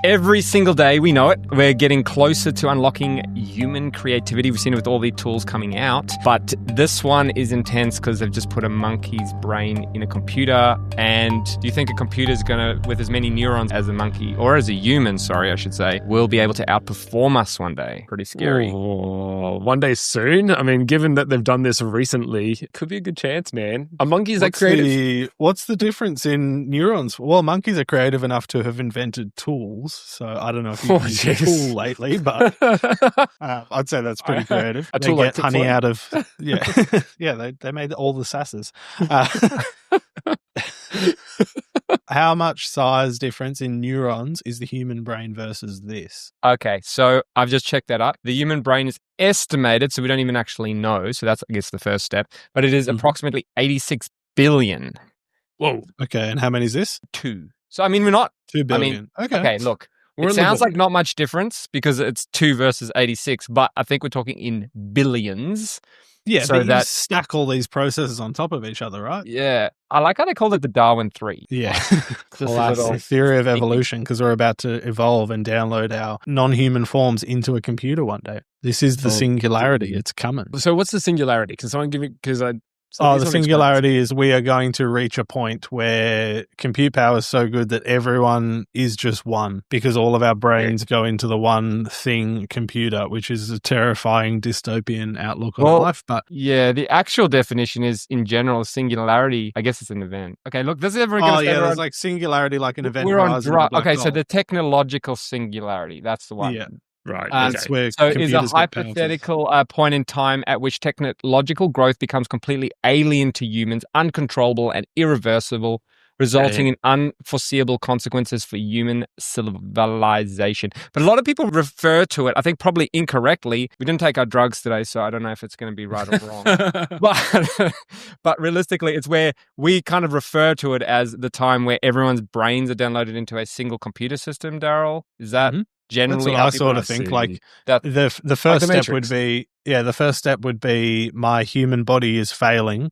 Every single day, we know it, we're getting closer to unlocking human creativity. We've seen it with all the tools coming out. But this one is intense because they've just put a monkey's brain in a computer. And do you think a computer is going to, with as many neurons as a monkey, or as a human, sorry, I should say, will be able to outperform us one day? Pretty scary. Oh, one day soon? I mean, given that they've done this recently, it could be a good chance, man. Are monkeys that creative? What's the difference in neurons? Well, monkeys are creative enough to have invented tools. So I don't know if you've used a tool lately, but I'd say that's pretty creative. A they tool get like honey out of they made all the sasses. How much size difference in neurons is the human brain versus this? Okay, so I've just checked that up. The human brain is estimated, so we don't even actually know. So that's, I guess, the first step. But it is approximately 86 billion. Whoa. Okay, and how many is this? 2. So, I mean, we're not... 2 billion. Okay, look. It sounds like not much difference because it's 2 versus 86, but I think we're talking in billions. Yeah, so but you stack all these processes on top of each other, right? Yeah. I like how they called it the Darwin 3. Yeah. Classic theory of evolution, because we're about to evolve and download our non-human forms into a computer one day. This is the singularity. It's coming. So what's the singularity? Can someone give me... The singularity is we are going to reach a point where compute power is so good that everyone is just one, because all of our brains go into the one thing computer, which is a terrifying dystopian outlook on life. But yeah, the actual definition is, in general, singularity. I guess it's an event. Okay, look, this is everyone going to say... there's like singularity, like an event. We're on okay, so the technological singularity, that's the one. Yeah. Right. That's where so is a hypothetical point in time at which technological growth becomes completely alien to humans, uncontrollable and irreversible, resulting in unforeseeable consequences for human civilization. But a lot of people refer to it, I think probably incorrectly. We didn't take our drugs today, so I don't know if it's going to be right or wrong. But realistically, it's where we kind of refer to it as the time where everyone's brains are downloaded into a single computer system, Daryl. Is that... Generally, that's what I sort of think. Like the first step would be, the first step would be my human body is failing.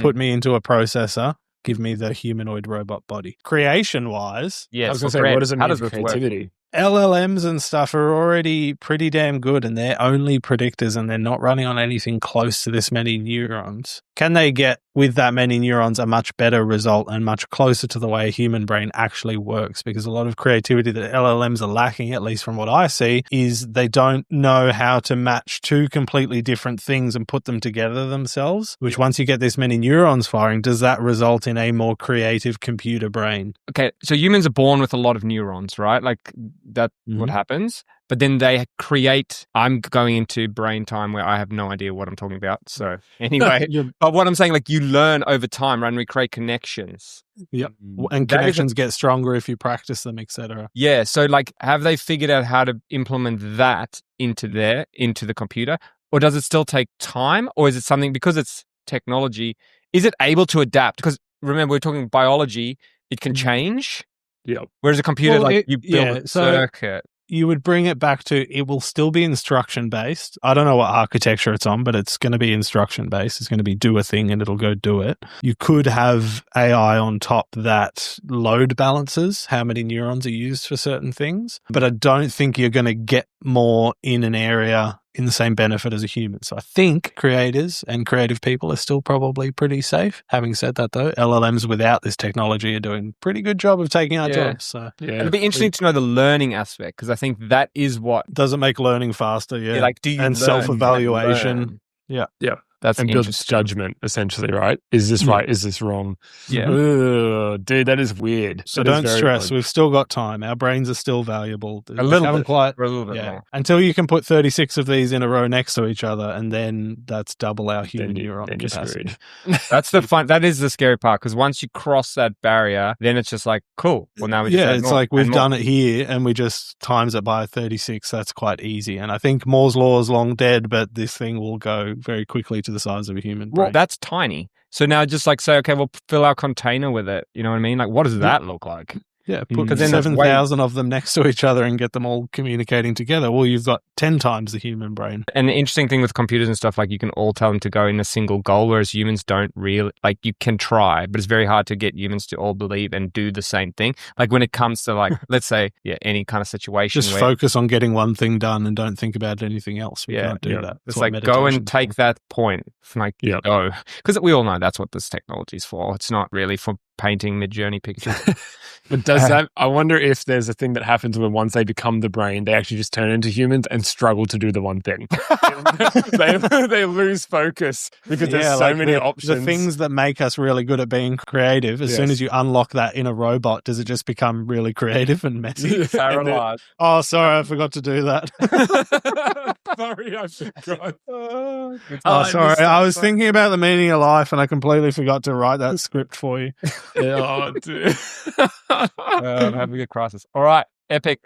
Put me into a processor. Give me the humanoid robot body. Creation wise, I was going to say, what does it mean for creativity? LLMs and stuff are already pretty damn good, and they're only predictors, and they're not running on anything close to this many neurons. Can they get, with that many neurons, a much better result and much closer to the way a human brain actually works? Because a lot of creativity that LLMs are lacking, at least from what I see, is they don't know how to match two completely different things and put them together themselves, which once you get this many neurons firing, does that result in a more creative computer brain? Okay, so humans are born with a lot of neurons, right? Like, that's what happens. But then they create... I'm going into brain time where I have no idea what I'm talking about. So anyway, but what I'm saying, like, you learn over time, right? And we create connections. Yep. And connections get stronger if you practice them, etc. Yeah. So, like, have they figured out how to implement that into the computer? Or does it still take time? Or is it something, because it's technology, is it able to adapt? Because remember, we're talking biology, it can change. Yeah. Whereas a computer, you build a circuit. You would bring it back to, it will still be instruction based. I don't know what architecture it's on, but it's going to be instruction based. It's going to be do a thing and it'll go do it. You could have AI on top that load balances how many neurons are used for certain things, but I don't think you're going to get more in an area in the same benefit as a human. So I think creators and creative people are still probably pretty safe. Having said that, though, LLMs without this technology are doing a pretty good job of taking our jobs. So it'd be interesting to know the learning aspect, because I think that is what does it make learning faster. Yeah, like, do you and self-evaluation. Yeah. That's and builds judgment, essentially, right? Is this right? Is this wrong? Yeah. Ugh, dude, that is weird. So don't stress. We've still got time. Our brains are still valuable. A little bit more. Until you can put 36 of these in a row next to each other, and then that's double our human neuron capacity. That's the fun. That is the scary part, because once you cross that barrier, then it's just like, cool. Well, now we just it's more, like we've done it here, and we just times it by 36. That's quite easy. And I think Moore's law is long dead, but this thing will go very quickly to the size of a human brain. Well, that's tiny. So now just like say, okay, we'll fill our container with it. You know what I mean? Like, what does that look like? Yeah, put Because then that's 7,000 of them next to each other and get them all communicating together. Well, you've got 10 times the human brain. And the interesting thing with computers and stuff, like you can all tell them to go in a single goal, whereas humans don't really, like you can try, but it's very hard to get humans to all believe and do the same thing. Like when it comes to like, let's say, any kind of situation. Just focus on getting one thing done and don't think about anything else. We can't do that. It's like go and take that point. Like, go. Because we all know that's what this technology is for. It's not really for painting Mid-Journey pictures. But does that, I wonder if there's a thing that happens when once they become the brain, they actually just turn into humans and struggle to do the one thing. they lose focus because there's so many options. The things that make us really good at being creative, as soon as you unlock that in a robot, does it just become really creative and messy? Paralyzed. Oh, sorry, I forgot to do that. Sorry, I forgot. Sorry, I was thinking about the meaning of life and I completely forgot to write that script for you. Dude. I'm having a crisis. All right, epic.